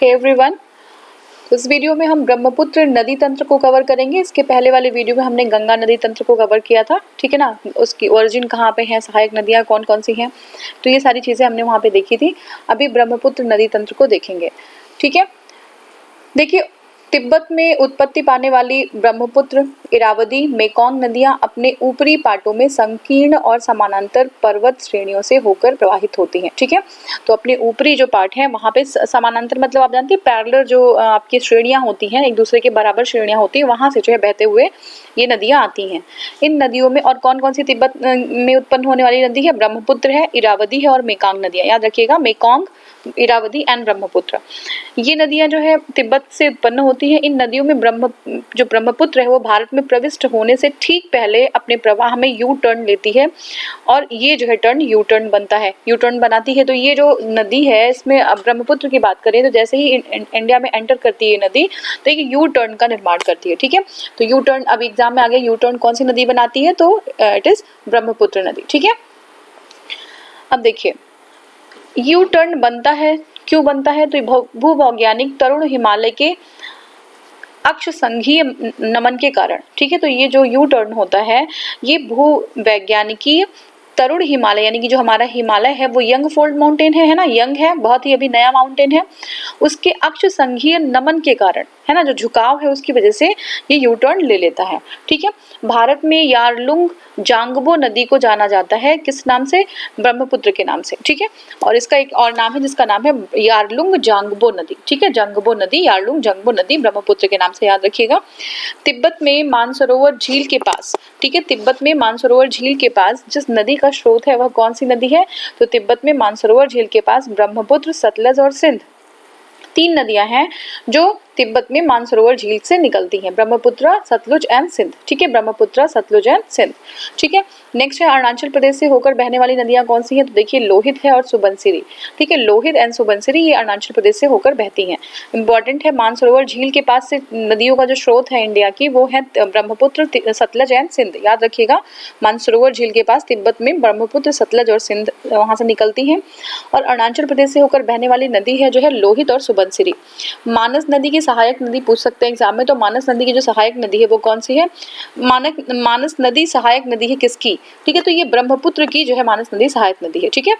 Hey everyone, इस video में हम ब्रह्मपुत्र नदी तंत्र को कवर करेंगे। इसके पहले वाले वीडियो में हमने गंगा नदी तंत्र को कवर किया था, ठीक है ना। उसकी ओरिजिन कहाँ पे है, सहायक नदियाँ कौन कौन सी हैं, तो ये सारी चीज़ें हमने वहाँ पे देखी थी। अभी ब्रह्मपुत्र नदी तंत्र को देखेंगे, ठीक है। देखिए, तिब्बत में उत्पत्ति पाने वाली ब्रह्मपुत्र, इरावदी, मेकोंग नदियां अपने ऊपरी पाटों में संकीर्ण और समानांतर पर्वत श्रेणियों से होकर प्रवाहित होती हैं, ठीक है। तो अपने ऊपरी जो पार्ट है वहां पे समानांतर मतलब आप जानते हैं पैरेलल जो आपकी श्रेणियां होती हैं, एक दूसरे के बराबर श्रेणियां होती हैं, वहां से जो है बहते हुए ये नदियां आती हैं। इन नदियों में और कौन कौन सी तिब्बत में उत्पन्न होने वाली नदी है, ब्रह्मपुत्र है, इरावदी है और मेकोंग नदियां। याद रखिएगा, मेकोंग, इरावदी एंड ब्रह्मपुत्र, ये नदियां जो है तिब्बत से उत्पन्न होती हैं। इन नदियों में जो ब्रह्मपुत्र है वो भारत में प्रविष्ट होने से ठीक पहले अपने प्रवाह में यू टर्न लेती है और ये जो है टर्न यू टर्न बनता है, यू टर्न बनाती है। तो ये जो नदी है, इसमें अब ब्रह्मपुत्र की बात करें तो जैसे ही इंडिया में एंटर करती है नदी तो एक यू टर्न का निर्माण करती है, ठीक है। तो यू टर्न अब एग्जाम में आ गया, यू टर्न कौन सी नदी बनाती है, तो इट इज ब्रह्मपुत्र नदी, ठीक है। अब देखिए, यू टर्न बनता है, क्यों बनता है, तो भूवैज्ञानिक तरुण हिमालय के अक्ष संघीय नमन के कारण, ठीक है। तो ये जो यू टर्न होता है ये भूवैज्ञानिकी तरुण हिमालय, यानी कि जो हमारा हिमालय है वो यंग फोल्ड माउंटेन है ना, यंग है, बहुत ही अभी नया माउंटेन है, उसके अक्ष संघीय नमन के कारण, है ना, जो झुकाव है उसकी वजह से ये यू टर्न ले लेता है, ठीक है। भारत में यारलुंग जांगबो नदी को जाना जाता है किस नाम से, ब्रह्मपुत्र के नाम से, ठीक है। और इसका एक और नाम है जिसका नाम है यारलुंग जांगबो नदी, ठीक है। जांगबो नदी, यारलुंग जांगबो नदी ब्रह्मपुत्र के नाम से, याद रखिएगा। तिब्बत में मानसरोवर झील के पास, ठीक है, तिब्बत में मानसरोवर झील के पास जिस नदी का स्रोत है वह कौन सी नदी है, तो तिब्बत में मानसरोवर झील के पास ब्रह्मपुत्र, सतलज और सिंध, तीन नदियां हैं जो तिब्बत में मानसरोवर झील से निकलती हैं, ब्रह्मपुत्र, सतलुज एंड सिंध, ठीक है। ब्रह्मपुत्र, सतलुज एंड सिंध, ठीक है। नेक्स्ट है अरुणाचल प्रदेश से होकर बहने वाली नदियां कौन सी हैं, तो देखिए लोहित है और सुबनसिरी, ठीक है। लोहित एंड सुबनसिरी ये अरुणाचल प्रदेश से होकर बहती हैं। इंपॉर्टेंट है, मानसरोवर झील के पास से नदियों का जो स्रोत है इंडिया की वो है ब्रह्मपुत्र, सतलज एंड सिंध, याद रखिएगा। मानसरोवर झील के पास तिब्बत में ब्रह्मपुत्र, सतलज और सिंध वहां से निकलती हैं। और अरुणाचल प्रदेश से होकर बहने वाली नदी है जो है लोहित और सुबनसिरी। मानस नदी की सहायक नदी पूछ सकते हैं एग्जाम में, तो मानस नदी की जो सहायक नदी है वो कौन सी है, मानस नदी सहायक नदी है किसकी, ठीक है, तो ये ब्रह्मपुत्र की जो है मानस नदी सहायक नदी है, ठीक है।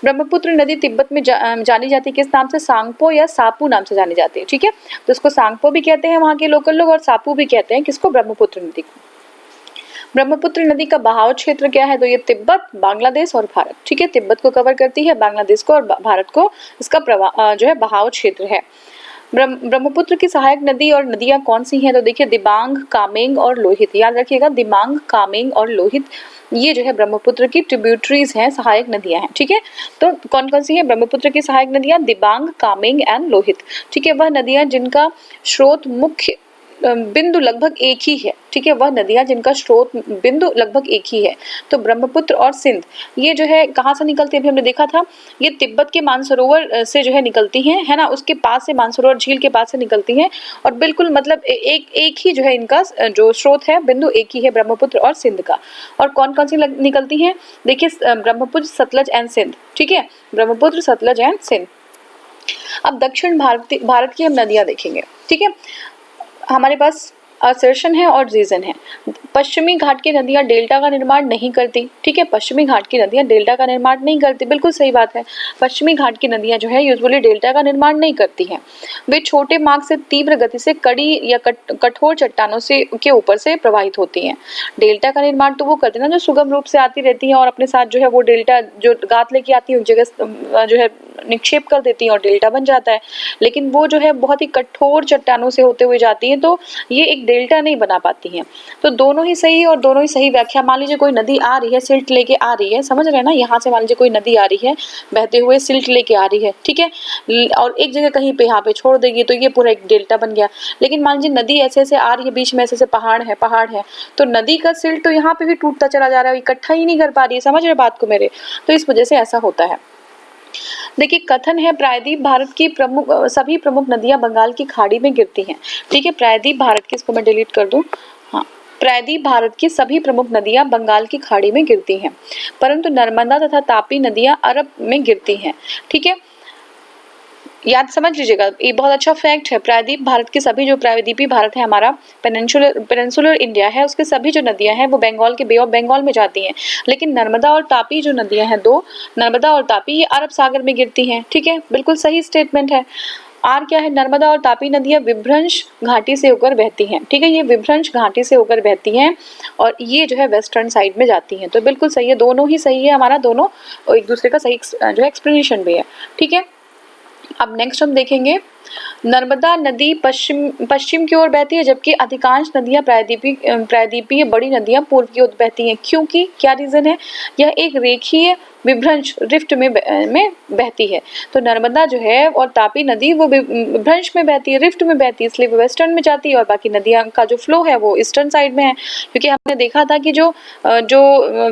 ब्रह्मपुत्र नदी तिब्बत में जानी जाती है किस नाम से, सांगपो या सापू नाम से जानी जाती है, ठीक है। तो इसको सांगपो भी कहते हैं वहां के लोकल लोग और सापू भी कहते हैं किसको, ब्रह्मपुत्र नदी को। ब्रह्मपुत्र नदी का बहाव क्षेत्र क्या है, तो ये तिब्बत, बांग्लादेश और भारत, ठीक है। तिब्बत को कवर करती है, बांग्लादेश को और भारत को इसका प्रवाह जो है बहाव क्षेत्र है। ब्रह्मपुत्र की सहायक नदी और नदियां कौन सी हैं, तो देखिए दिबांग, कामेंग और लोहित, याद रखिएगा, दिबांग, कामेंग और लोहित ये जो है ब्रह्मपुत्र की ट्रिब्यूटरीज हैं, सहायक नदियां हैं, ठीक है। तो कौन कौन सी है ब्रह्मपुत्र की सहायक नदियां, दिबांग, कामेंग एंड लोहित, ठीक है। वह नदियां जिनका स्रोत मुख्य बिंदु लगभग एक ही है, ठीक है, वह नदियां जिनका स्रोत बिंदु लगभग एक ही है, तो ब्रह्मपुत्र और सिंध ये जो है कहाँ से निकलती है, अभी हमने देखा था, ये तिब्बत के मानसरोवर से जो है निकलती हैं, है ना, उसके पास से मानसरोवर झील के पास से निकलती हैं और बिल्कुल मतलब एक ही जो है इनका जो स्रोत है बिंदु एक ही है, ब्रह्मपुत्र और सिंध का। और कौन कौन सी निकलती हैं, देखिए ब्रह्मपुत्र, सतलज एंड सिंध, ठीक है, ब्रह्मपुत्र, सतलज एंड सिंध। अब दक्षिण भारत की हम नदियां देखेंगे, ठीक है। हमारे पास असर्शन है और रीजन है। पश्चिमी घाट की नदियां डेल्टा का निर्माण नहीं करती, ठीक है, पश्चिमी घाट की नदियां डेल्टा का निर्माण नहीं करती, बिल्कुल सही बात है। पश्चिमी घाट की नदियां जो है यूजुअली डेल्टा का निर्माण नहीं करती हैं। वे छोटे मार्ग से तीव्र गति से कड़ी या कठोर चट्टानों से के ऊपर से प्रवाहित होती हैं। डेल्टा का निर्माण तो वो करती है ना जो सुगम रूप से आती रहती है और अपने साथ जो है वो डेल्टा जो गात लेके आती है उस जगह जो है निक्षेप कर देती है और डेल्टा बन जाता है। लेकिन वो जो है बहुत ही कठोर चट्टानों से होते हुए जाती है तो ये एक डेल्टा नहीं बना पाती हैं। तो दोनों ही सही और दोनों ही सही व्याख्या। मान लीजिए कोई नदी आ रही है, सिल्ट लेके आ रही है, समझ रहे हैं ना, यहाँ से मान लीजिए कोई नदी आ रही है बहते हुए, सिल्ट लेके आ रही है, ठीक है, और एक जगह कहीं पे यहाँ पे छोड़ देगी तो ये पूरा एक डेल्टा बन गया। लेकिन मान लीजिए नदी ऐसे ऐसे आ रही है, बीच में ऐसे ऐसे पहाड़ है तो नदी का सिल्ट तो यहाँ पे भी टूटता चला जा रहा है, इकट्ठा ही नहीं कर पा रही है, समझ रहे बात को मेरे, तो इस वजह से ऐसा होता है। देखिए कथन है प्रायद्वीप भारत की सभी प्रमुख नदियां बंगाल की खाड़ी में गिरती हैं, ठीक है। प्रायद्वीप भारत की, इसको मैं डिलीट कर दूं, हाँ, प्रायद्वीप भारत की सभी प्रमुख नदियां बंगाल की खाड़ी में गिरती हैं, परंतु नर्मदा तथा तापी नदियां अरब में गिरती हैं, ठीक है। याद समझ लीजिएगा, ये बहुत अच्छा फैक्ट है। प्रायद्वीप भारत के सभी जो प्रायद्वीपीय भारत है हमारा, पेनिनसुलर इंडिया है, उसके सभी जो नदियां हैं वो बंगाल के बे ऑफ बंगाल में जाती हैं। लेकिन नर्मदा और तापी जो नदियां हैं, दो, नर्मदा और तापी, ये अरब सागर में गिरती हैं। ठीक है, बिल्कुल सही स्टेटमेंट है। आर क्या है, नर्मदा और तापी नदियां विभ्रंश घाटी से होकर बहती हैं। ठीक है, ये विभ्रंश घाटी से होकर बहती हैं और ये जो है वेस्टर्न साइड में जाती हैं। तो बिल्कुल सही है, दोनों ही सही है हमारा, दोनों एक दूसरे का सही जो है एक्सप्लेनेशन भी है। ठीक है, अब नेक्स्ट हम देखेंगे, नर्मदा नदी पश्चिम की ओर बहती है, जबकि अधिकांश नदियां प्रायद्वीपीय बड़ी नदियां पूर्व की ओर बहती हैं। क्योंकि क्या रीजन है, यह एक रेखीय विभ्रंश रिफ्ट में बहती है। तो नर्मदा जो है और तापी नदी वो विभ्रंश में बहती है, रिफ्ट में बहती है, इसलिए वो वेस्टर्न में जाती है और बाकी नदियां का जो फ्लो है वो ईस्टर्न साइड में है। क्योंकि हमने देखा था कि जो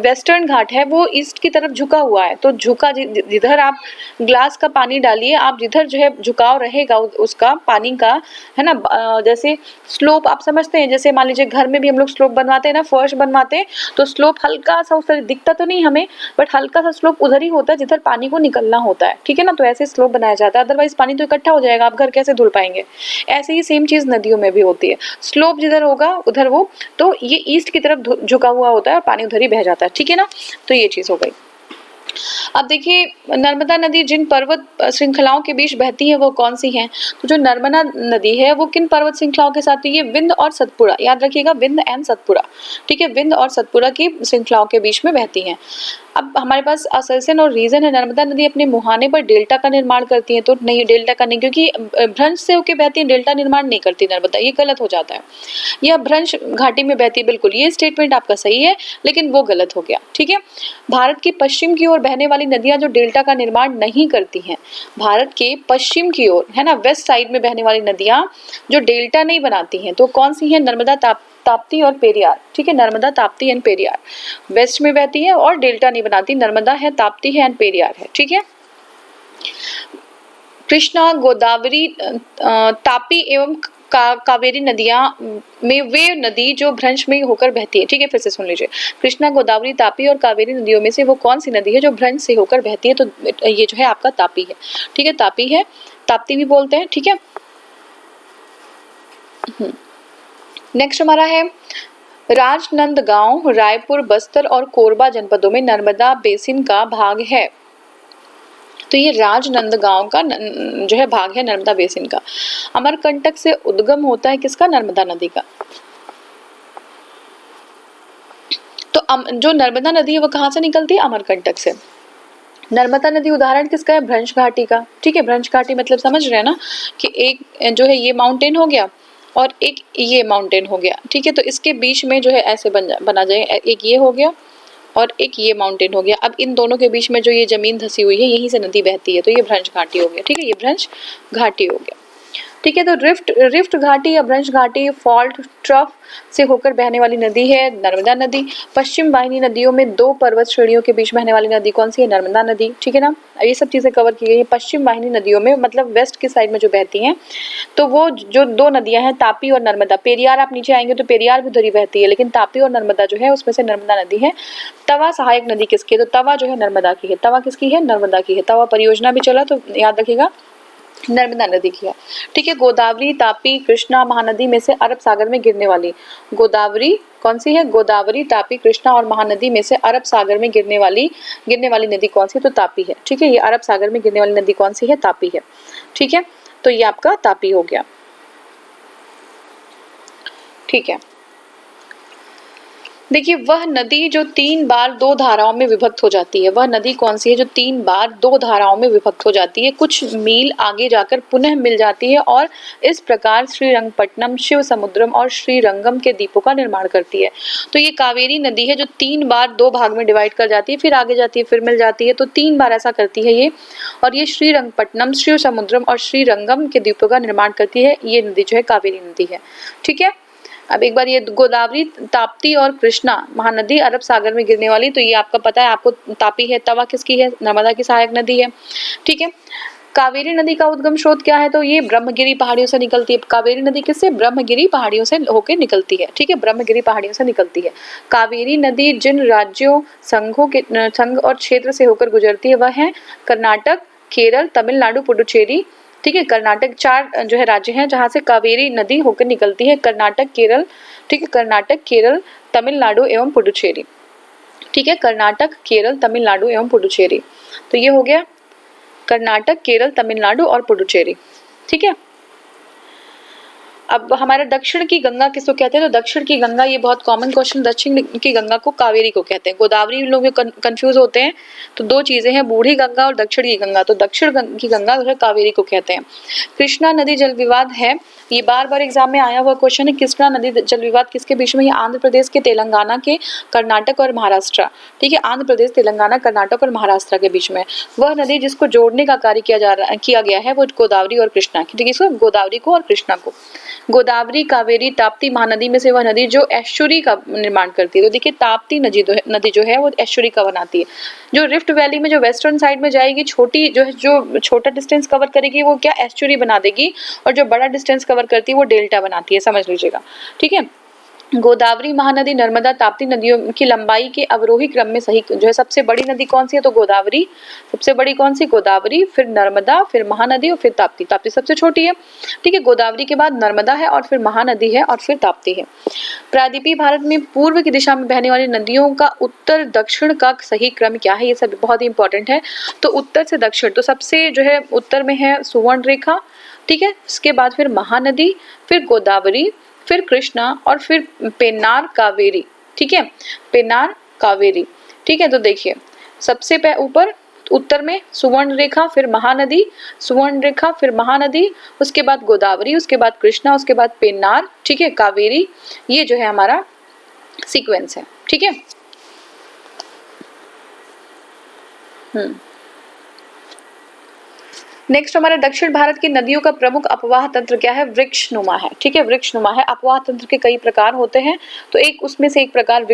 वेस्टर्न घाट है वो ईस्ट की तरफ झुका हुआ है। तो झुका जिधर आप ग्लास का पानी डालिए, आप जिधर जो है झुकाव रहेगा उसका पानी का, है ना, जैसे स्लोप आप समझते हैं, जैसे मान लीजिए घर में भी हम लोग स्लोप बनवाते हैं ना, फर्श बनवाते हैं, तो स्लोप हल्का सा उस तरह दिखता तो नहीं हमें, बट हल्का सा स्लोप उधर ही होता है जिधर पानी को निकलना होता है। ठीक है ना, तो ऐसे स्लोप बनाया जाता है, अदरवाइज पानी तो इकट्ठा हो जाएगा, आप घर कैसे धुल पाएंगे। ऐसे ही सेम चीज नदियों में भी होती है, स्लोप जिधर होगा उधर वो, तो ये ईस्ट की तरफ झुका हुआ होता है और पानी उधर ही बह जाता है। ठीक है ना, तो ये चीज हो गई। अब देखिए, नर्मदा नदी जिन पर्वत श्रृंखलाओं के बीच बहती है वो कौन सी हैं? तो जो नर्मदा नदी है वो किन पर्वत श्रृंखलाओं के साथ है? ये विंध्य और सतपुड़ा, याद रखिएगा, विंध्य एंड सतपुड़ा। ठीक है, विंध्य और सतपुड़ा की श्रृंखलाओं के बीच में बहती हैं। अब हमारे पास असर्शन और रीजन है, नर्मदा नदी अपने मुहाने पर डेल्टा का निर्माण करती है। तो नहीं, डेल्टा का नहीं, क्योंकि भ्रंश से होकर बहती है, डेल्टा निर्माण नहीं करती नर्मदा, ये गलत हो जाता है। यह भ्रंश घाटी में बहती है, बिल्कुल ये स्टेटमेंट आपका सही है, लेकिन वो गलत हो गया। ठीक है, भारत की पश्चिम की ओर बहने वाली नदियां जो डेल्टा का निर्माण नहीं करती हैं, भारत के पश्चिम की ओर, है ना, वेस्ट साइड में बहने वाली नदियां जो डेल्टा नहीं बनाती हैं, तो कौन सी हैं? नर्मदा, ताप्ती और पेरियार। ठीक है, नर्मदा, ताप्ती एंड पेरियार वेस्ट में बहती है और डेल्टा नहीं बनाती, नर्मदा है, ताप्ती है एंड पेरियार है। ठीक है, कृष्णा, गोदावरी, तापी एवं कावेरी नदियां में वे नदी जो भ्रंश में होकर बहती है। ठीक है, फिर से सुन लीजिए, कृष्णा, गोदावरी, तापी और कावेरी नदियों में से वो कौन सी नदी है जो भ्रंश से होकर बहती है? तो ये जो है आपका तापी है। ठीक है, तापी है, ताप्ती भी बोलते हैं। ठीक है, नेक्स्ट हमारा है, राजनंदगांव रायपुर, बस्तर और कोरबा जनपदों में नर्मदा बेसिन का भाग है। तो ये राजनंदगांव का जो है भाग है नर्मदा बेसिन का। अमरकंटक से उद्गम होता है किसका? नर्मदा नदी का। तो जो नर्मदा नदी है वो कहाँ से निकलती है? अमरकंटक से। नर्मदा नदी उदाहरण किसका है? भ्रंश घाटी का। ठीक है, भ्रंश घाटी मतलब समझ रहे हैं ना, कि एक जो है ये माउंटेन हो गया और एक ये माउंटेन हो गया। ठीक है, तो इसके बीच में जो है ऐसे बना जाए, एक ये हो गया और एक ये माउंटेन हो गया। अब इन दोनों के बीच में जो ये जमीन धसी हुई है, यहीं से नदी बहती है, तो ये भ्रंश घाटी हो गया। ठीक है, ये भ्रंश घाटी हो गया। ठीक है, तो रिफ्ट घाटी या भ्रंश घाटी फॉल्ट ट्रफ से होकर बहने वाली नदी है नर्मदा नदी। पश्चिम वाहिनी नदियों में दो पर्वत श्रेणियों के बीच बहने वाली नदी कौन सी है? नर्मदा नदी। ठीक है ना, ये सब चीजें कवर की गई है। पश्चिम वाहिनी नदियों में मतलब वेस्ट की साइड में जो बहती हैं, तो वो जो दो नदियां हैं, तापी और नर्मदा। पेरियार आप नीचे आएंगे तो पेरियार भी उधर ही बहती है, लेकिन तापी और नर्मदा जो है उसमें से नर्मदा नदी है। तवा सहायक नदी किसकी है? तो तवा जो है नर्मदा की है। तवा किसकी है? नर्मदा की है। तवा परियोजना भी चला तो याद रखिएगा नर्मदा नदी की है। ठीक है, गोदावरी, तापी, कृष्णा, महानदी में से अरब सागर में गिरने वाली गोदावरी कौन सी है? गोदावरी, तापी, कृष्णा और महानदी में से अरब सागर में गिरने वाली नदी कौन सी है? तो तापी है। ठीक है, ये अरब सागर में गिरने वाली नदी कौन सी है? तापी है। ठीक है, तो ये आपका तापी हो गया। ठीक है, देखिए, वह नदी जो 3 बार 2 धाराओं में विभक्त हो जाती है, वह नदी कौन सी है जो 3 बार 2 धाराओं में विभक्त हो जाती है, कुछ मील आगे जाकर पुनः मिल जाती है और इस प्रकार श्रीरंगपट्टनम, शिव समुद्रम और श्रीरंगम के द्वीपों का निर्माण करती है। तो ये कावेरी नदी है जो 3 बार 2 भाग में डिवाइड कर जाती है, फिर आगे जाती है, फिर मिल जाती है, तो 3 बार ऐसा करती है ये। और ये श्रीरंगपट्टनम, शिव समुद्रम और श्रीरंगम के द्वीपों का निर्माण करती है। ये नदी जो है कावेरी नदी है। ठीक है, अब एक बार ये गोदावरी, ताप्ती और कृष्णा महानदी अरब सागर में गिरने वाली, तो ये आपका पता है, आपको तापी है। तवा किसकी है? नर्मदा की सहायक नदी है। ठीक है, कावेरी नदी का उद्गम स्रोत क्या है? तो ये ब्रह्मगिरी पहाड़ियों से निकलती है। कावेरी नदी किससे? ब्रह्मगिरी पहाड़ियों से होकर निकलती है। ठीक है, ब्रह्मगिरी पहाड़ियों से निकलती है। कावेरी नदी जिन राज्यों, संघ और क्षेत्र से होकर गुजरती है वह है कर्नाटक, केरल, तमिलनाडु, पुडुचेरी ठीक है। कर्नाटक 4 जो है राज्य हैं जहाँ से कावेरी नदी होकर निकलती है, कर्नाटक, केरल, ठीक है, कर्नाटक, केरल, तमिलनाडु एवं पुडुचेरी, ठीक है, कर्नाटक, केरल, तमिलनाडु एवं पुडुचेरी। तो ये हो गया कर्नाटक, केरल, तमिलनाडु और पुडुचेरी, ठीक है। अब हमारा दक्षिण की गंगा किसको कहते हैं? तो दक्षिण की गंगा, ये बहुत कॉमन क्वेश्चन, दक्षिण की गंगा को कावेरी को कहते हैं। गोदावरी लोग कंफ्यूज होते हैं, तो दो चीजें हैं, बूढ़ी गंगा और दक्षिण की गंगा। तो दक्षिण की गंगा जो है कावेरी को कहते हैं। कृष्णा नदी जल विवाद है, ये बार बार एग्जाम में आया हुआ क्वेश्चन है। कृष्णा नदी जल विवाद किसके बीच में? ये आंध्र प्रदेश के, तेलंगाना के, कर्नाटक और महाराष्ट्र, ठीक है, आंध्र प्रदेश, तेलंगाना, कर्नाटक और महाराष्ट्र के बीच में। वह नदी जिसको जोड़ने का कार्य किया गया है वो गोदावरी और कृष्णा, ठीक है, इसको गोदावरी को और कृष्णा को। गोदावरी, कावेरी, ताप्ती महानदी में से वह नदी जो एस्चुरी का निर्माण करती है। तो देखिए ताप्ती नदी जो है वो एस्चुरी का बनाती है। जो रिफ्ट वैली में जो वेस्टर्न साइड में जाएगी, छोटी जो है, जो छोटा डिस्टेंस कवर करेगी वो क्या एस्चुरी बना देगी, और जो बड़ा डिस्टेंस कवर करती है वो डेल्टा बनाती है, समझ लीजिएगा, ठीक है। गोदावरी, महानदी, नर्मदा, ताप्ती नदियों की लंबाई के अवरोही क्रम में सही जो है सबसे बड़ी नदी कौन सी है? तो गोदावरी सबसे बड़ी कौन सी? गोदावरी, फिर नर्मदा, फिर महानदी और फिर ताप्ती। ताप्ती सबसे छोटी है, ठीक है। गोदावरी के बाद नर्मदा है और फिर महानदी है और फिर ताप्ती है। प्रायद्वीपीय भारत में पूर्व की दिशा में बहने वाली नदियों का उत्तर दक्षिण का सही क्रम क्या है? ये सब बहुत ही इंपॉर्टेंट है। तो उत्तर से दक्षिण, तो सबसे जो है उत्तर में है सुवर्ण रेखा, ठीक है, इसके बाद फिर महानदी, फिर गोदावरी, फिर कृष्णा और फिर पेन्नार कावेरी, ठीक है, पेन्नार कावेरी, ठीक है। तो देखिए सबसे ऊपर उत्तर में सुवर्ण रेखा, फिर महानदी, सुवर्ण रेखा, फिर महानदी, उसके बाद गोदावरी, उसके बाद कृष्णा, उसके बाद पेन्नार, ठीक है, कावेरी। ये जो है हमारा सीक्वेंस है, ठीक है। नेक्स्ट हमारा दक्षिण भारत की नदियों का प्रमुख अपवाह तंत्र क्या है? वृक्षनुमा है, ठीक है, वृक्षनुमा है। अपवाह तंत्र के कई प्रकार होते हैं, तो एक उसमें से एक प्रकार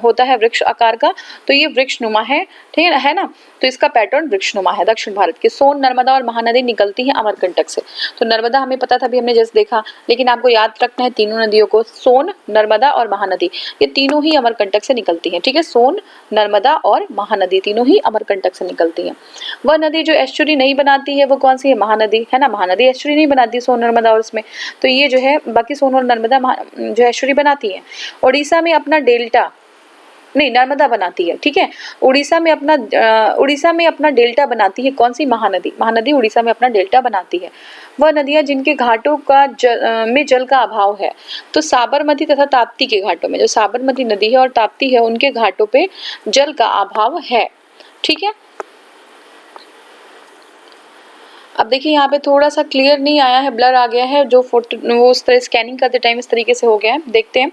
होता है वृक्ष आकार का, तो ये वृक्षनुमा है, ठीक है ना। तो इसका पैटर्न वृक्षनुमा है। दक्षिण भारत की सोन, नर्मदा और महानदी निकलती है अमरकंटक से। तो नर्मदा हमें पता था, अभी हमने जैसे देखा, लेकिन आपको याद रखना है तीनों नदियों को, सोन, नर्मदा और महानदी, ये तीनों ही अमरकंटक से निकलती है, ठीक है। सोन, नर्मदा और महानदी तीनों ही अमरकंटक से निकलती है। वह नदी जो एस्चुरी नहीं बनाती है वो कौन सी है? महानदी, है ना। महानदी एस्चुरी नहीं बनाती सोन, नर्मदा और उसमें, तो ये जो है बाकी सोन और नर्मदा जो एस्चुरी बनाती है। उड़ीसा में अपना डेल्टा, नहीं, नर्मदा बनाती है, ठीक है। उड़ीसा में अपना डेल्टा बनाती है कौन सी? महानदी। महानदी उड़ीसा में अपना डेल्टा बनाती है। वह नदियां जिनके घाटों का में जल का अभाव है, तो साबरमती तथा ताप्ती के घाटों में, जो साबरमती नदी है और ताप्ती है उनके घाटों पे जल का अभाव है, ठीक है। अब देखिए यहाँ पे थोड़ा सा क्लियर नहीं आया है, ब्लर आ गया है, जो वो उस तरह स्कैनिंग करते टाइम इस तरीके से हो गया है। देखते हैं,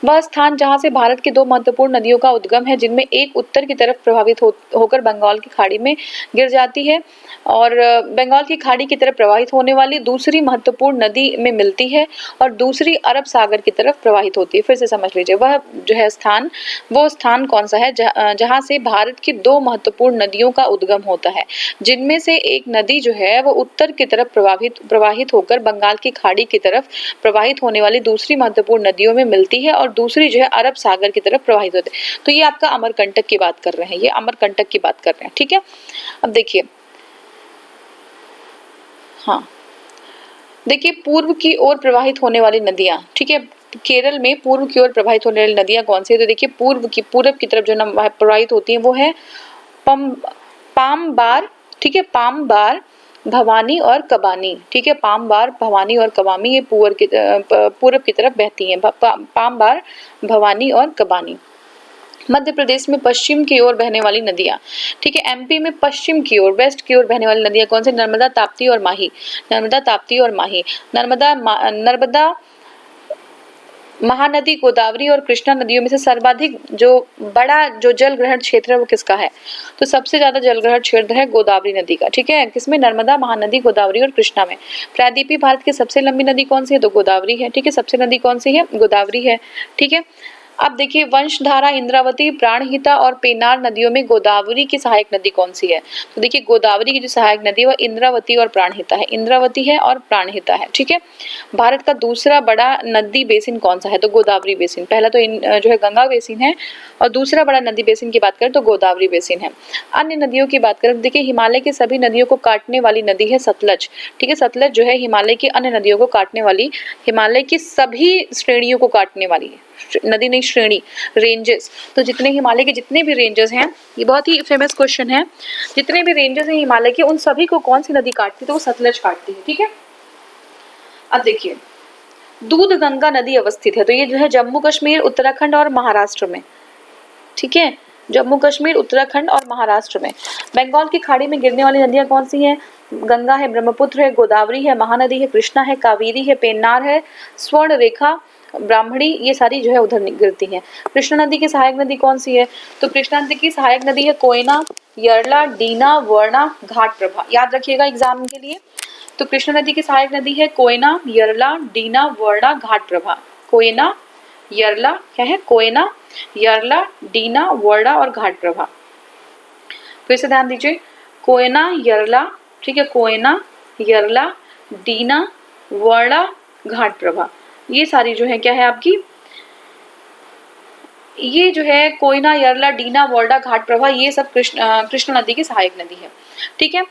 वह स्थान जहाँ से भारत की दो महत्वपूर्ण नदियों का उद्गम है, जिनमें एक उत्तर की तरफ प्रभावित होकर बंगाल की खाड़ी में गिर जाती है और बंगाल की खाड़ी की तरफ प्रवाहित होने वाली दूसरी महत्वपूर्ण नदी में मिलती है और दूसरी अरब सागर की तरफ प्रवाहित होती है। फिर से समझ लीजिए, वह जो है स्थान, वो स्थान कौन सा है जहाँ से भारत की दो महत्वपूर्ण नदियों का उद्गम होता है, जिनमें से एक नदी जो है उत्तर की तरफ प्रवाहित होकर बंगाल की खाड़ी की तरफ प्रवाहित होने वाली दूसरी महत्वपूर्ण नदियों में मिलती है और दूसरी जो है अरब सागर की तरफ प्रवाहित होती है। तो ये आपका अमरकंटक की बात कर रहे हैं, ये अमरकंटक की बात कर रहे हैं, ठीक है। अब देखिए, हाँ, देखिए पूर्व की ओर प्रवाहित होने वाली नदियां, ठीक है, केरल में पूर्व की ओर प्रवाहित होने वाली नदियां कौन सी है? तो देखिए पूर्व की तरफ जो प्रवाहित होती है वो है पामबार, ठीक है, पामबार, भवानी और कबानी, ठीक है, पामबार, भवानी और कबानी, ये पूर्व की तरफ बहती हैं, पामबार, भवानी और कबानी। मध्य प्रदेश में पश्चिम की ओर बहने वाली नदियां, ठीक है, एमपी में पश्चिम की ओर, वेस्ट की ओर बहने वाली नदियां कौन सी? नर्मदा, ताप्ती और माही, नर्मदा, ताप्ती और माही। नर्मदा, महानदी, गोदावरी और कृष्णा नदियों में से सर्वाधिक जो बड़ा जो जल ग्रहण क्षेत्र है वो किसका है? तो सबसे ज्यादा जल ग्रहण क्षेत्र है गोदावरी नदी का, ठीक है, किसमें? नर्मदा, महानदी, गोदावरी और कृष्णा में। प्रायद्वीपीय भारत की सबसे लंबी नदी कौन सी है? तो गोदावरी है, ठीक है, सबसे नदी कौन सी है? गोदावरी है, ठीक है। अब देखिए वंशधारा, इंद्रावती, प्राणहिता और पेन्नार नदियों में गोदावरी की सहायक नदी कौन सी है? तो देखिए गोदावरी की जो सहायक नदी है वो इंद्रावती और प्राणहिता है, इंद्रावती है और प्राणहिता है, ठीक है। भारत का दूसरा बड़ा नदी बेसिन कौन सा है? तो गोदावरी बेसिन। पहला तो जो है गंगा बेसिन है और दूसरा बड़ा नदी बेसिन की बात करें तो गोदावरी बेसिन है। अन्य नदियों की बात करें तो देखिए हिमालय की सभी नदियों को काटने वाली नदी है सतलज, ठीक है। सतलज जो है हिमालय की अन्य नदियों को काटने वाली, हिमालय की सभी श्रेणियों को काटने वाली नदी नहीं, श्रेणी, रेंजेस। तो जितने हिमालय के जितने भी रेंजेस हैं, ये बहुत ही फेमस क्वेश्चन है, जितने भी रेंजेस हैं हिमालय के उन सभी को कौन सी नदी काटती है? तो वो सतलज काटती है, ठीक है। अब देखिए दूध गंगा नदी अवस्थित है, तो ये जो है जम्मू कश्मीर, उत्तराखंड और महाराष्ट्र में, ठीक है। जम्मू कश्मीर, उत्तराखंड और महाराष्ट्र में। बंगाल की खाड़ी में गिरने वाली नदियां कौन सी हैं? गंगा है, ब्रह्मपुत्र है, गोदावरी है, महानदी है, कृष्णा है, कावेरी है, पेन्नार है, स्वर्ण रेखा, ब्राह्मणी, ये सारी जो है उधर गिरती हैं। कृष्णा नदी की सहायक नदी कौन सी है? तो कृष्णा नदी की सहायक नदी है कोयना, यरला, डीना, वर्णा, घाटप्रभा। याद रखिएगा एग्जाम के लिए। तो कृष्णा नदी की सहायक नदी है कोयना, यरला, डीना, वर्णा, घाटप्रभा। कोयना, यरला, क्या है? कोयना, यरला, डीना, वर्णा और घाटप्रभा। फिर से ध्यान दीजिए, कोयना, यरला, ठीक है, कोयना, यरला, डीना, वर्णा, घाटप्रभा, ये सारी जो है क्या है आपकी, ये जो है कोयना, यरला, डीना, वर्णा, घाटप्रभा, ये सब कृष्ण नदी की सहायक नदी है, ठीक है।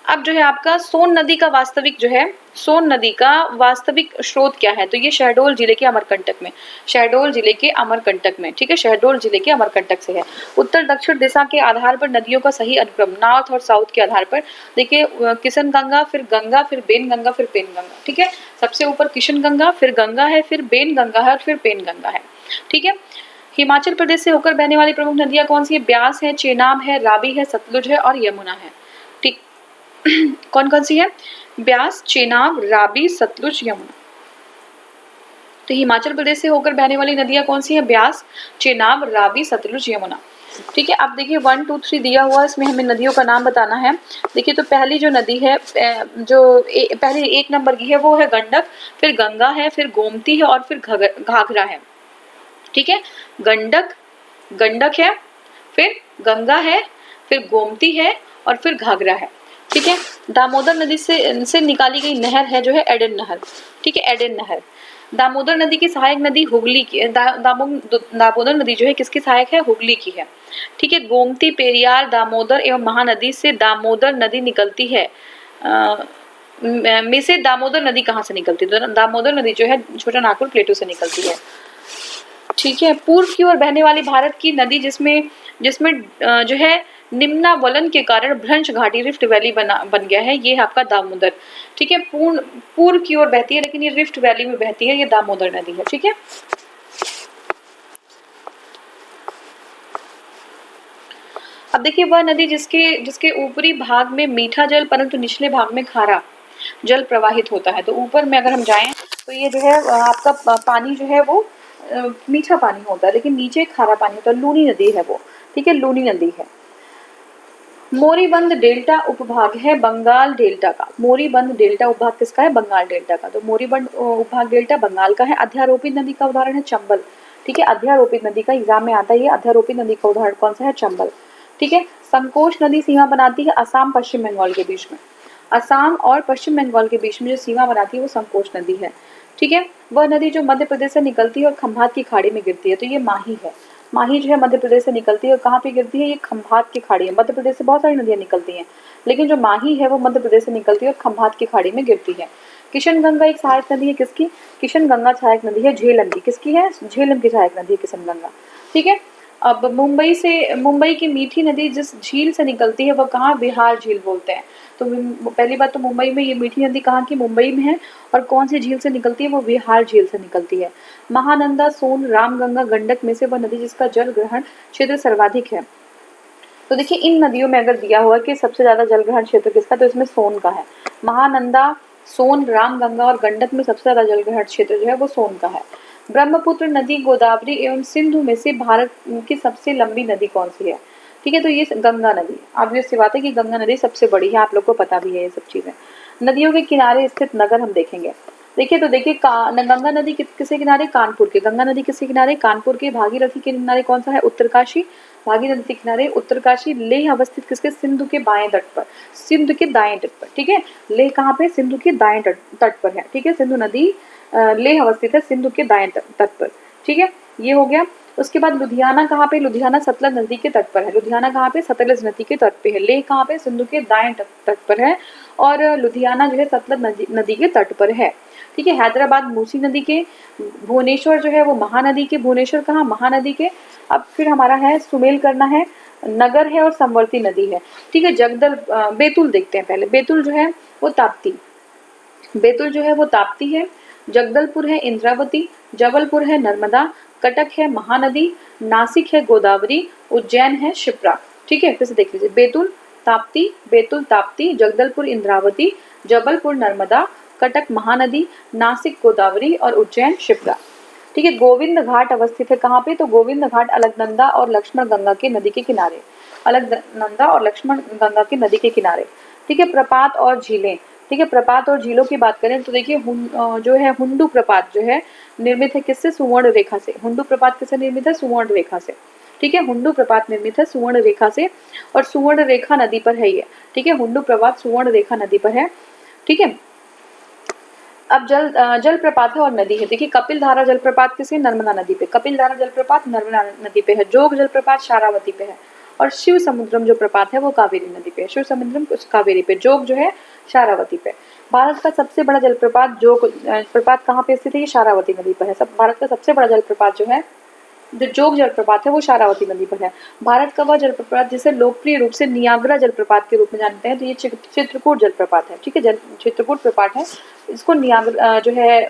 अब जो है आपका सोन नदी का वास्तविक जो है, सोन नदी का वास्तविक स्रोत क्या है? तो ये शहडोल जिले के अमरकंटक में, शहडोल जिले के अमरकंटक में, ठीक है, शहडोल जिले के अमरकंटक से है। उत्तर दक्षिण दिशा के आधार पर नदियों का सही अनुक्रम, नॉर्थ और साउथ के आधार पर देखिए, किशन गंगा, फिर बेन गंगा, फिर पेन गंगा, ठीक है। सबसे ऊपर किशन गंगा, फिर गंगा है, फिर बेन गंगा है और फिर पेन गंगा है, ठीक है। हिमाचल प्रदेश से होकर बहने वाली प्रमुख नदियां कौन सी है? ब्यास है, चेनाब है, रावी है, सतलुज है और यमुना है, ठीक। कौन कौन सी है? ब्यास, चेनाब, रावी, सतलुज, यमुना। तो हिमाचल प्रदेश से होकर बहने वाली नदियां कौन सी है? ब्यास, चेनाब, रावी, सतलुज, यमुना, ठीक है। अब देखिए 1 2 3 दिया हुआ, इसमें हमें नदियों का नाम बताना है। देखिए तो पहली जो नदी है, जो पहली 1 नंबर की है वो है गंडक, फिर गंगा है, फिर गोमती है और फिर घाघरा है, ठीक है। गंडक है, फिर गंगा है, फिर गोमती है और फिर घाघरा है, ठीक है। दामोदर नदी से निकाली गई नहर है जो है एडेन नहर, ठीक है, एडेन नहर। दामोदर नदी की सहायक नदी हुगली की, दामोदर नदी जो है किसकी सहायक है? हुगली की है, ठीक है। गोमती, पेरियार, दामोदर एवं महानदी से दामोदर नदी निकलती है, में से दामोदर नदी कहाँ से निकलती है? तो दामोदर नदी जो है छोटा नागपुर प्लेटू से निकलती है, ठीक है। पूर्व की ओर बहने वाली भारत की नदी जिसमें जो है निम्नावलन के कारण भ्रंश घाटी, रिफ्ट वैली बन गया है, ये है आपका दामोदर, ठीक है। पूर्व की ओर बहती है लेकिन ये रिफ्ट वैली में बहती है, ये दामोदर नदी है, ठीक है। अब देखिए वह नदी जिसके ऊपरी भाग में मीठा जल परंतु निचले भाग में खारा जल प्रवाहित होता है। तो ऊपर में अगर हम जाएं तो ये जो है आपका पानी जो है वो मीठा पानी होता है लेकिन नीचे खारा पानी होता है, लूनी नदी है वो, ठीक है, लूनी नदी है। मोरीबंद डेल्टा उपभाग है बंगाल डेल्टा का, मोरीबंद डेल्टा उपभाग किसका है? बंगाल डेल्टा का। तो मोरीबंद उपभाग डेल्टा बंगाल का है। अध्यारोपित नदी का उदाहरण है चंबल, ठीक है, अध्यारोपित नदी का एग्जाम में आता है, ये अध्यारोपित नदी का उदाहरण कौन सा है? चंबल, ठीक है। संकोच नदी सीमा बनाती है असम पश्चिम बंगाल के बीच में, असम और पश्चिम बंगाल के बीच में जो सीमा बनाती है वो संकोच नदी है, ठीक है। वह नदी जो मध्य प्रदेश से निकलती है और खंभात की खाड़ी में गिरती है, तो ये माही है। माही जो है मध्य प्रदेश से निकलती है और कहाँ पे गिरती है? ये खंभात की खाड़ी है। मध्य प्रदेश से बहुत सारी नदियां निकलती हैं लेकिन जो माही है वो मध्य प्रदेश से निकलती है और खंभात की खाड़ी में गिरती है। किशन गंगा एक सहायक नदी है किसकी? किशन गंगा सहायक नदी है झेलम की, किसकी है? झेलम की सहायक नदी है किशन गंगा, ठीक है। अब मुंबई की मीठी नदी जिस झील से निकलती है वह कहाँ? बिहार झील बोलते हैं। तो पहली बात तो मुंबई में ये मीठी नदी कहाँ की? मुंबई में है। और कौन सी झील से निकलती है? वो बिहार झील से निकलती है। महानंदा, सोन, रामगंगा, गंडक में से वह नदी जिसका जल ग्रहण क्षेत्र सर्वाधिक है। तो देखिए इन नदियों में अगर दिया हुआ कि सबसे ज्यादा जल ग्रहण क्षेत्र किसका, तो इसमें सोन का है। महानंदा, सोन, रामगंगा और गंडक में सबसे ज्यादा जल ग्रहण क्षेत्र जो है वो सोन का है। ब्रह्मपुत्र नदी, गोदावरी एवं सिंधु में से भारत की सबसे लंबी नदी कौन सी है? ठीक है, तो ये गंगा नदी। ऑब्वियस सी बात है कि गंगा नदी सबसे बड़ी है, आप लोग को पता भी है ये सब चीजें। नदियों के किनारे स्थित नगर हम देखेंगे। देखिए तो देखिए गंगा नदी किसके किनारे, कानपुर के। गंगा नदी किसके किनारे, कानपुर के। भागीरथी के किनारे कौन सा है, उत्तरकाशी। भागीरथी के किनारे उत्तरकाशी। लेह अवस्थित किसके, सिंधु के बाएं तट पर, सिंधु के दाएं तट पर, ठीक है। लेह कहाँ पे, सिंधु के दाएं तट पर है, ठीक है। सिंधु नदी लेह अवस्थित है सिंधु के दाएं तट पर, ठीक है। ये हो गया। उसके बाद लुधियाना कहाँ पे, लुधियाना सतलज नदी के तट पर है। लुधियाना कहाँ पे, सतलज नदी के तट पे है। लेह कहाँ पे, सिंधु के दाएं तट पर है और लुधियाना जो है सतलज नदी के तट पर है, ठीक है। हैदराबाद मूसी नदी के। भुवनेश्वर जो है वो महानदी के। भुवनेश्वर कहाँ, महानदी के। अब फिर हमारा है सुमेल करना है, नगर है और समवर्ती नदी है, ठीक है। जगदल बैतूल देखते हैं पहले। बैतूल जो है वो ताप्ती, बैतूल जो है वो ताप्ती है। जगदलपुर है इंद्रावती। जबलपुर है नर्मदा। कटक है महानदी। नासिक है गोदावरी। उज्जैन है क्षिप्रा, ठीक है। फिर से देख लीजिए, बैतूल ताप्ती, जगदलपुर इंद्रावती, जबलपुर नर्मदा, कटक महानदी, नासिक गोदावरी और उज्जैन क्षिप्रा, ठीक है। गोविंद घाट अवस्थित है कहाँ पे, तो गोविंद घाट अलकनंदा और लक्ष्मण गंगा के नदी के किनारे, अलकनंदा और लक्ष्मण गंगा की नदी के किनारे, ठीक है। प्रपात और झीलें, ठीक है। प्रपात और झीलों की बात करें तो देखिए जो है हुंडू प्रपात जो है निर्मित है किससे, सुवर्ण रेखा से। हुंडू प्रपात किससे निर्मित है, सुवर्ण रेखा से, ठीक है। हुंडू प्रपात निर्मित है सुवर्ण रेखा से और सुवर्ण रेखा नदी पर है ये, ठीक है। हुंडू प्रपात सुवर्ण रेखा नदी पर है, ठीक है। अब जल प्रपात है और नदी है। देखिए कपिल धारा जलप्रपात किसे, नर्मदा नदी पे। कपिल धारा जलप्रपात नर्मदा नदी पे है। जोग जलप्रपात शारावती पे है और शिव समुद्रम जो प्रपात है वो कावेरी नदी पे है। शिव समुद्रम कावेरी पे, जोग जो है शारावती पे। भारत का सबसे बड़ा जलप्रपात जोग प्रपात कहाँ पे स्थित है, ये शारावती नदी पर है। भारत का सबसे बड़ा जलप्रपात जो है, जो जोग जलप्रपात है वो शारावती नदी पर है। भारत का वह जलप्रपात जिसे लोकप्रिय रूप से नियाग्रा जलप्रपात के रूप में जानते हैं, तो ये चित्रकूट जलप्रपात है, ठीक है। चित्रकूट प्रपात है, इसको नियाग्रा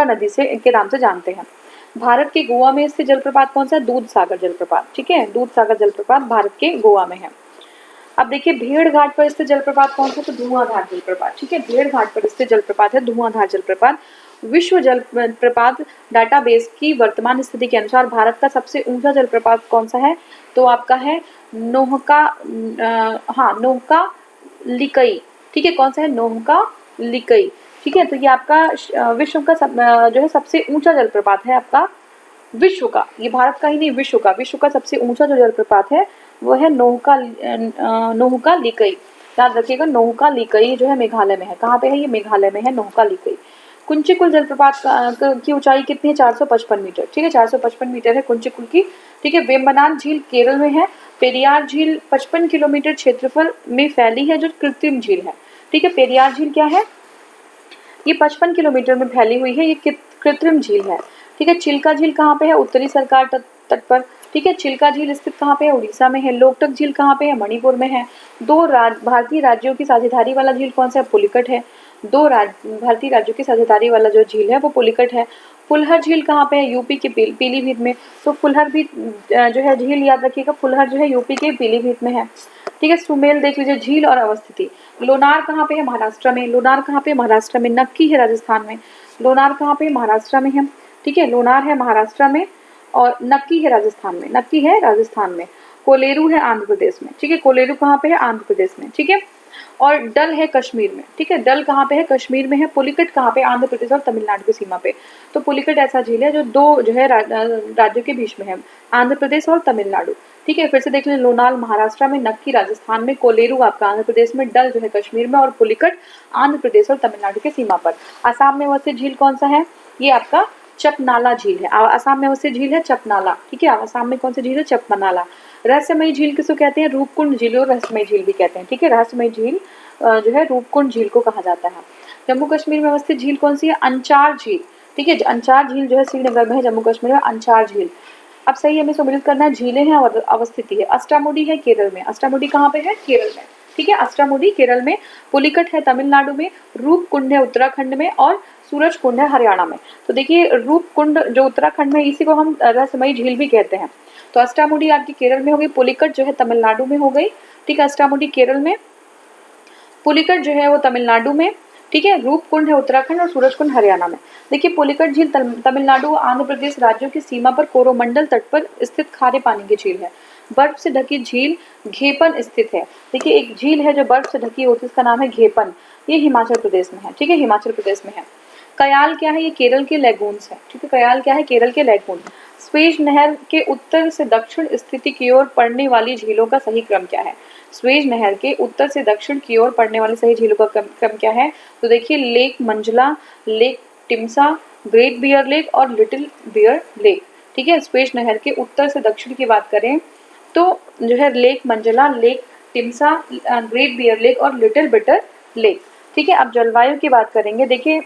नदी से इनके नाम से जानते हैं। भारत के गोवा में स्थित जलप्रपात कौन सा है, दूध सागर जलप्रपात, ठीक है। दूध सागर जलप्रपात भारत के गोवा में है। अब देखिए भेड़ घाट पर स्थित जलप्रपात कौन सा, तो धुआंधार जलप्रपात, ठीक है। भेड़ घाट पर स्थित जलप्रपात है धुआंधार जलप्रपात। विश्व जल प्रपात डाटाबेस की वर्तमान स्थिति के अनुसार भारत का सबसे ऊंचा जलप्रपात कौन सा है, तो आपका है नोहका लिकई, ठीक है। कौन सा है, नोहका लिकई, ठीक है। तो ये आपका विश्व का जो है सबसे ऊंचा जलप्रपात है आपका विश्व का, ये भारत का ही नहीं विश्व का सबसे ऊंचा जो जलप्रपात है वो है नोहका लिकई। याद रखिएगा, नोहका लिकई जो है मेघालय में है। कहाँ पे है, ये मेघालय में है नोहका लिकई। कुंचिकुल जलप्रपात की ऊंचाई कितनी है, 455 मीटर, ठीक है। 455 मीटर है कुंचिकुल की, ठीक है। वेम्बनाड झील केरल में है। पेरियार झील 55 किलोमीटर क्षेत्रफल में फैली है जो कृत्रिम झील है, ठीक है। पेरियार झील क्या है, ये 55 किलोमीटर में फैली हुई है, ये कृत्रिम झील है, ठीक है। चिल्का झील कहाँ पे है, उत्तरी सरकार तट पर, ठीक है। चिल्का झील स्थित कहाँ पे है, उड़ीसा में है। लोकटक झील कहाँ पे है, मणिपुर में है। दो भारतीय राज्यों की साझेदारी वाला झील कौन सा है, पुलिकट है। दो भारतीय राज्यों की साझेदारी वाला जो झील है वो पुलिकट है। फुलहर झील कहाँ पे है, यूपी के पीलीभीत में। तो फुलहर भी जो है झील याद रखिएगा, फुलहर जो है यूपी के पीलीभीत में है, ठीक है। सुमेल देख लीजिए झील और अवस्थिति। लोनार कहाँ पे है, महाराष्ट्र में। लोनार कहाँ पे, महाराष्ट्र में। नक्की है राजस्थान में। लोनार कहाँ पे, महाराष्ट्र में है, ठीक है। लोनार है महाराष्ट्र में और नक्की है राजस्थान में। नक्की है राजस्थान में। कोलेरू है आंध्र प्रदेश में, ठीक है। कोलेरू कहाँ पे है, आंध्र प्रदेश में, ठीक है। और डल है कश्मीर में, ठीक है। डल कहाँ पे है, कश्मीर में है। पुलिकट कहाँ पे, आंध्र प्रदेश और तमिलनाडु की सीमा पे। तो पुलिकट ऐसा झील है जो दो जो है राज्यों के बीच में है, आंध्र प्रदेश और तमिलनाडु, ठीक है। फिर से देख लें, लोनाल महाराष्ट्र में, नक्की राजस्थान में, कोलेरू आपका आंध्र प्रदेश में, डल जो है कश्मीर में और पुलिकट आंध्र प्रदेश और तमिलनाडु की सीमा पर। आसाम में अवस्थित झील कौन सा है, ये आपका चपनाला झील है। आसाम में अवस्थित झील है चपनाला, ठीक है। आसाम में कौन सी झील है, चपनाला। रहस्यमयी झील किसको कहते हैं, रूपकुंड झील और रहस्यमयी झील भी कहते हैं, ठीक है। रहस्यमयी झील जो है रूपकुंड झील को कहा जाता है। जम्मू कश्मीर में अवस्थित झील कौन सी है, अंचार झील, ठीक है। अंचार झील जो है श्रीनगर में है, जम्मू कश्मीर में अंचार झील। अब सही हमें सम्मिलित करना है, झीलें हैं और अवस्थिति है। अष्टामुडी है केरल में। अष्टामुडी कहाँ पे है, केरल में, ठीक है। अष्टामुडी केरल में। पुलिकट है तमिलनाडु में। रूपकुंड है उत्तराखंड में और सूरज कुंड है हरियाणा में। तो देखिए रूपकुंड जो उत्तराखंड में, इसी को हम रहस्यमयी झील भी कहते हैं। तो अष्टामुडी आपकी केरल में हो गई, पुलिकट जो है तमिलनाडु में हो गई, ठीक है। अष्टामुडी केरल में, पुलिकट जो है वो तमिलनाडु में, ठीक है। रूपकुंड है उत्तराखंड और सूरजकुंड हरियाणा में। देखिए पुलिकट झील तमिलनाडु और आंध्र प्रदेश राज्यों की सीमा पर कोरोमंडल तट पर स्थित खारे पानी की झील है। बर्फ से ढकी झील घेपन स्थित है। देखिए एक झील है जो बर्फ से ढकी होती है, इसका नाम है घेपन, ये हिमाचल प्रदेश में है, ठीक है। हिमाचल प्रदेश में है। कयाल क्या है, ये केरल के लेगून्स है, ठीक है। कयाल क्या है, केरल के लेगून। स्वेज नहर के उत्तर से दक्षिण स्थिति की ओर पड़ने वाली झीलों का सही क्रम क्या है। स्वेज नहर के उत्तर से दक्षिण की ओर पड़ने वाली सही झीलों का क्रम क्या है। तो देखिए lake Manzala, lake Timsah, great bear lake और लिटिल बियर लेक, ठीक है। स्वेज नहर के उत्तर से दक्षिण की बात करें तो जो है lake Manzala, lake Timsah, great bear lake और लिटिल बिटर लेक, ठीक है। अब जलवायु की बात करेंगे। देखिए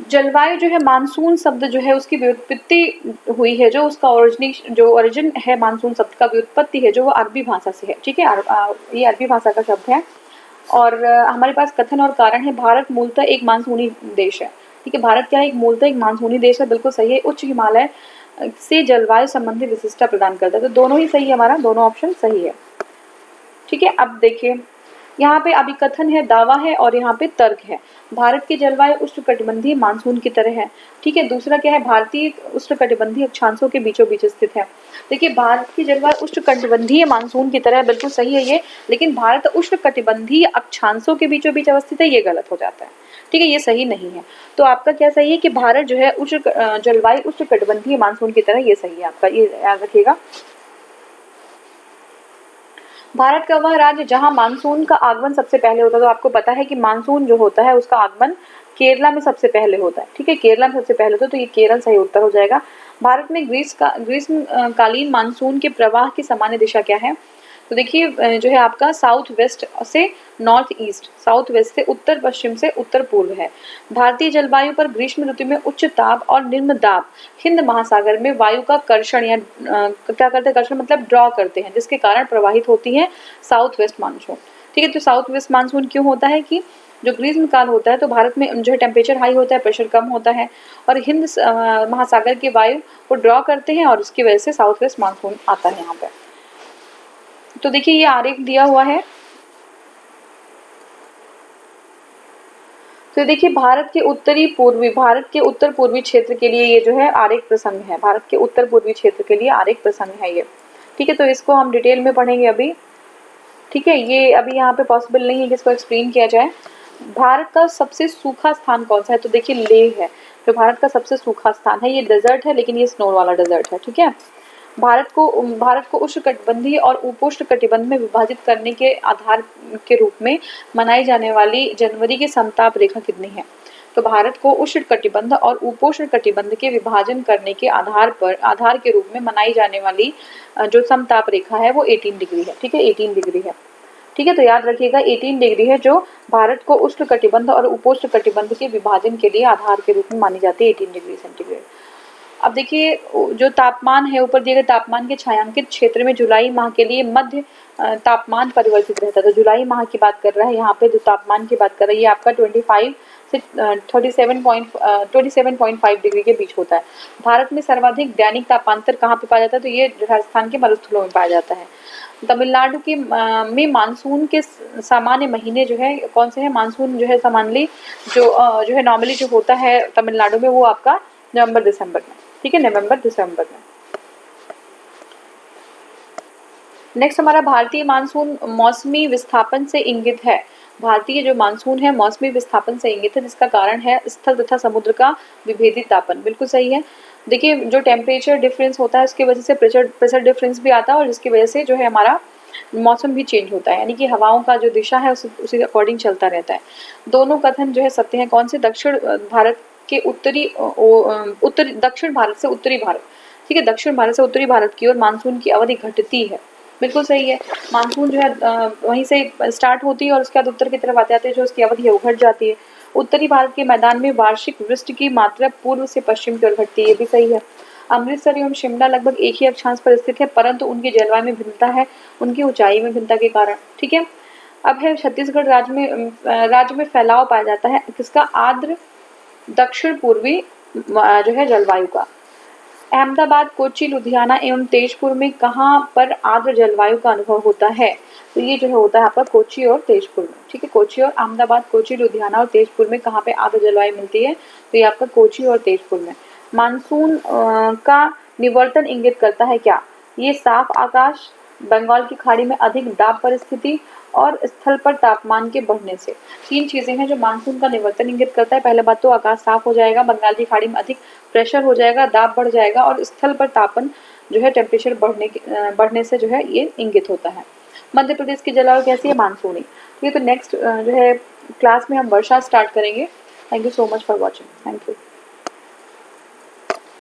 जलवायु जो है, मानसून शब्द जो है उसकी व्युत्पत्ति हुई है, जो उसका ओरिजिन है, मानसून शब्द का व्युत्पत्ति है जो वो अरबी भाषा से है, ठीक है। ये अरबी भाषा का शब्द है। और हमारे पास कथन और कारण है। भारत मूलतः एक मानसूनी देश है, ठीक है। भारत क्या है, एक मूलतः एक मानसूनी देश है, बिल्कुल सही है। उच्च हिमालय से जलवायु संबंधी विशिष्टता प्रदान करता है, तो दोनों ही सही है, हमारा दोनों ऑप्शन सही है, ठीक है। अब देखिए यहाँ पे अभिकथन है, दावा है और यहाँ पे तर्क है। भारत की जलवायु उष्णकटिबंधीय मानसून की तरह है, ठीक है। दूसरा क्या है, भारतीय उष्णकटिबंधीय अक्षांशों के बीचों बीच स्थित है। देखिए भारत की जलवायु उष्णकटिबंधीय मानसून की तरह, बिल्कुल सही है ये, लेकिन भारत उष्णकटिबंधीय अक्षांशों के बीचों बीच अवस्थित है, ये गलत हो जाता है, ठीक है, ये सही नहीं है। तो आपका क्या सही है कि भारत जो है जलवायु उष्णकटिबंधीय मानसून की तरह, ये सही है आपका, ये याद रखिएगा। भारत का वह राज्य जहां मानसून का आगमन सबसे पहले होता है, तो आपको पता है कि मानसून जो होता है उसका आगमन केरला में सबसे पहले होता है, ठीक है। केरला में सबसे पहले होता है, तो ये केरल सही उत्तर हो जाएगा। भारत में ग्रीष्मकालीन मानसून के प्रवाह की सामान्य दिशा क्या है। तो देखिए जो है आपका साउथ वेस्ट से नॉर्थ ईस्ट, साउथ वेस्ट से उत्तर पश्चिम से उत्तर पूर्व है। भारतीय जलवायु पर ग्रीष्म ऋतु में उच्च दाब और निम्न दाब हिंद महासागर में वायु का कर्षण या क्या करते हैं, कर्षण मतलब ड्रॉ करते हैं, जिसके कारण प्रवाहित होती है साउथ वेस्ट मानसून, ठीक है। तो साउथ वेस्ट मानसून क्यों होता है कि जो ग्रीष्म काल होता है तो भारत में जो है टेम्परेचर हाई होता है, प्रेशर कम होता है और हिंद महासागर की वायु को ड्रॉ करते हैं और उसकी वजह से साउथ वेस्ट मानसून आता है यहाँ पे। तो देखिए ये आरेख दिया हुआ है। तो देखिए भारत के उत्तर पूर्वी क्षेत्र के लिए ये जो है आरेख प्रसंग है, भारत के उत्तर पूर्वी क्षेत्र के लिए आरेख प्रसंग है ये, ठीक है। तो इसको हम डिटेल में पढ़ेंगे अभी, ठीक है। ये अभी यहाँ पे पॉसिबल नहीं है कि इसको एक्सप्लेन किया जाए। भारत का सबसे सूखा स्थान कौन सा है, तो देखिए लेह है जो भारत का सबसे सूखा स्थान है। ये डेजर्ट है लेकिन ये स्नो वाला डेजर्ट है, ठीक है। भारत को उष्णकटिबंधीय और उपोष्णकटिबंध में विभाजित करने के आधार के रूप में मनाई जाने वाली जनवरी की समताप रेखा कितनी है। तो भारत को उष्णकटिबंध और उपोष्णकटिबंध के विभाजन करने के आधार के रूप में मनाई जाने वाली जो समताप रेखा है वो 18 डिग्री है, ठीक है, 18 डिग्री है, ठीक है। तो याद रखिएगा 18 डिग्री है जो भारत को उष्णकटिबंध और उपोष्णकटिबंध के विभाजन के लिए आधार के रूप में मानी जाती है, 18 डिग्री सेंटीग्रेड। अब देखिए जो तापमान है, ऊपर दिए गए तापमान के छायांकित क्षेत्र में जुलाई माह के लिए मध्य तापमान परिवर्तित रहता है। तो जुलाई माह की बात कर रहा है यहाँ पे, जो तापमान की बात कर रहा है ये आपका 25 से 27.5 डिग्री के बीच होता है। भारत में सर्वाधिक दैनिक तापांतर कहाँ पे पाया जाता है, तो ये राजस्थान के मरुस्थलों में पाया जाता है। तमिलनाडु के में मानसून के सामान्य महीने जो है कौन से हैं, मानसून जो है सामान्यली जो है नॉर्मली जो होता है तमिलनाडु में वो आपका नवंबर दिसंबर में, ठीक है, नवंबर दिसंबर में। नेक्स्ट हमारा भारतीय मानसून मौसमी विस्थापन से इंगित है। भारतीय जो मानसून है मौसमी विस्थापन से इंगित है, जिसका कारण है स्थल तथा समुद्र का विभेदित तापन, बिल्कुल सही है। देखिए जो टेम्परेचर डिफरेंस होता है उसकी वजह से प्रेशर डिफरेंस भी आता है और जिसकी वजह से जो है हमारा मौसम भी चेंज होता है, यानी कि हवाओं का जो दिशा है उसी अकॉर्डिंग चलता रहता है। दोनों कथन जो है सत्य है। कौन से, दक्षिण भारत के दक्षिण भारत से उत्तरी भारत, ठीक है, दक्षिण भारत से उत्तरी भारत की ओर मानसून की अवधि घटती है, बिल्कुल सही है। मानसून जो है वहीं से स्टार्ट होती है और उसके बाद उत्तर की तरफ आते हैं जो उसकी अवधि है वो घट जाती है। उत्तरी भारत के मैदान में वार्षिक वृष्टि की मात्रा पूर्व से पश्चिम की ओर घटती है, ये भी सही है। अमृतसर एवं शिमला लगभग एक ही अक्षांश पर स्थित है, परंतु उनकी जलवायु में भिन्नता है उनकी ऊंचाई में भिन्नता के कारण, ठीक है। अब है छत्तीसगढ़ राज्य में फैलाव पाया जाता है किसका, आर्द्र दक्षिण पूर्वी जो है जलवायु का। अहमदाबाद, कोच्चि, लुधियाना एवं तेजपुर में कहाँ पर आर्द्र जलवायु का अनुभव होता है, तो ये जो है होता है आपका कोच्चि और तेजपुर में, ठीक है। कोच्चि और अहमदाबाद, कोच्चि, लुधियाना और तेजपुर में कहाँ पे आर्द्र जलवायु मिलती है, तो ये आपका कोच्चि और तेजपुर में। मानसून का निवर्तन इंगित करता है क्या, ये साफ आकाश, बंगाल की खाड़ी में अधिक दाब परिस्थिति और स्थल पर तापमान के बढ़ने से। 3 चीजें हैं जो मानसून का निवर्तन इंगित करता है। पहला बात तो आकाश साफ हो जाएगा, बंगाल की खाड़ी में अधिक प्रेशर हो जाएगा, दाब बढ़ जाएगा और स्थल पर तापन जो है टेम्परेचर बढ़ने से जो है ये इंगित होता है। मध्य प्रदेश की जलवायु कैसी है? मानसूनी। ठीक है, तो नेक्स्ट जो है क्लास में हम वर्षा स्टार्ट करेंगे। Thank you so much for watching. Thank you.